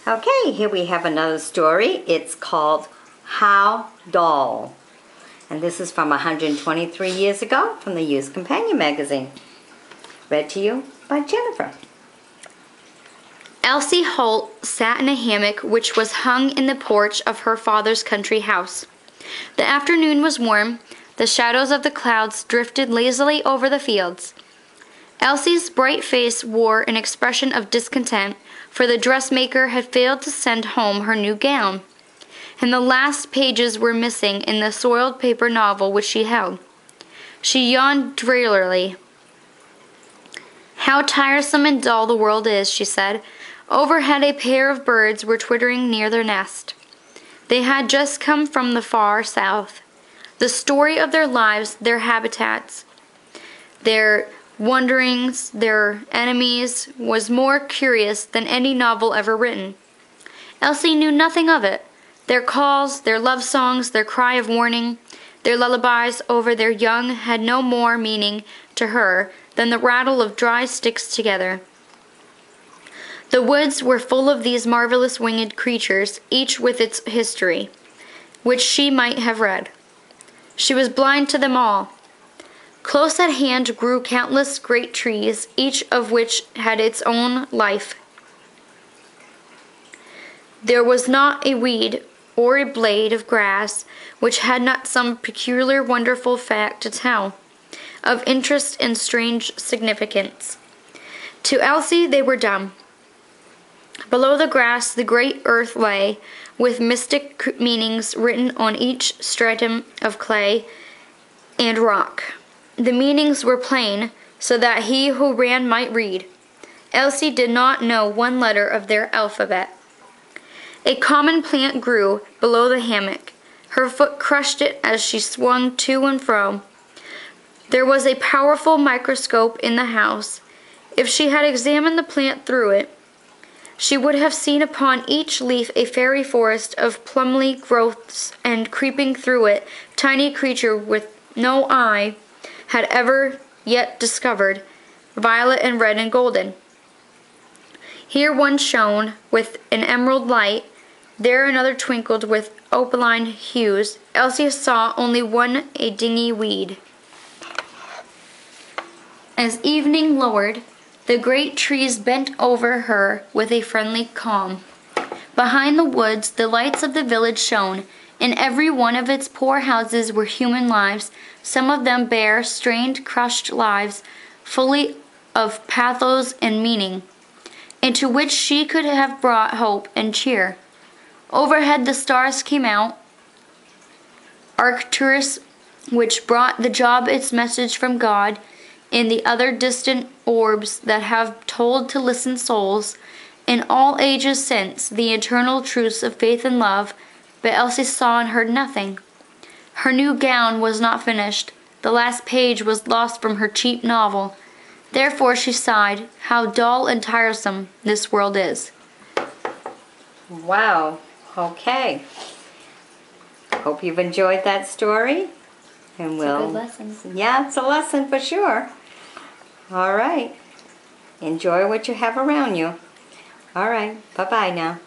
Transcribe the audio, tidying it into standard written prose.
Okay, here we have another story. It's called How Dull. And this is from 123 years ago from the Youth Companion magazine. Read to you by Jennifer. Elsie Holt sat in a hammock which was hung in the porch of her father's country house. The afternoon was warm. The shadows of the clouds drifted lazily over the fields. Elsie's bright face wore an expression of discontent, for the dressmaker had failed to send home her new gown, and the last pages were missing in the soiled paper novel which she held. She yawned drearily. "How tiresome and dull the world is," she said. Overhead a pair of birds were twittering near their nest. They had just come from the far south. The story of their lives, their habitats, their wanderings, their enemies, was more curious than any novel ever written. Elsie knew nothing of it. Their calls, their love songs, their cry of warning, their lullabies over their young had no more meaning to her than the rattle of dry sticks together. The woods were full of these marvelous winged creatures, each with its history, which she might have read. She was blind to them all. Close at hand grew countless great trees, each of which had its own life. There was not a weed or a blade of grass which had not some peculiar wonderful fact to tell, of interest and strange significance. To Elsie they were dumb. Below the grass the great earth lay, with mystic meanings written on each stratum of clay and rock. The meanings were plain, so that he who ran might read. Elsie did not know one letter of their alphabet. A common plant grew below the hammock. Her foot crushed it as she swung to and fro. There was a powerful microscope in the house. If she had examined the plant through it, she would have seen upon each leaf a fairy forest of plumly growths, and creeping through it, tiny creature with no eye had ever yet discovered, violet and red and golden. Here one shone with an emerald light, there another twinkled with opaline hues. Elsie saw only one, a dingy weed. As evening lowered, the great trees bent over her with a friendly calm. Behind the woods the lights of the village shone. In every one of its poor houses were human lives, some of them bare, strained, crushed lives, fully of pathos and meaning, into which she could have brought hope and cheer. Overhead the stars came out, Arcturus, which brought the job its message from God, and the other distant orbs that have told to listened souls, in all ages since, the eternal truths of faith and love, but Elsie saw and heard nothing. Her new gown was not finished. The last page was lost from her cheap novel. Therefore she sighed, "How dull and tiresome this world is." Wow. Okay. Hope you've enjoyed that story. And It's a good lesson. Yeah, it's a lesson for sure. All right. Enjoy what you have around you. All right. Bye-bye now.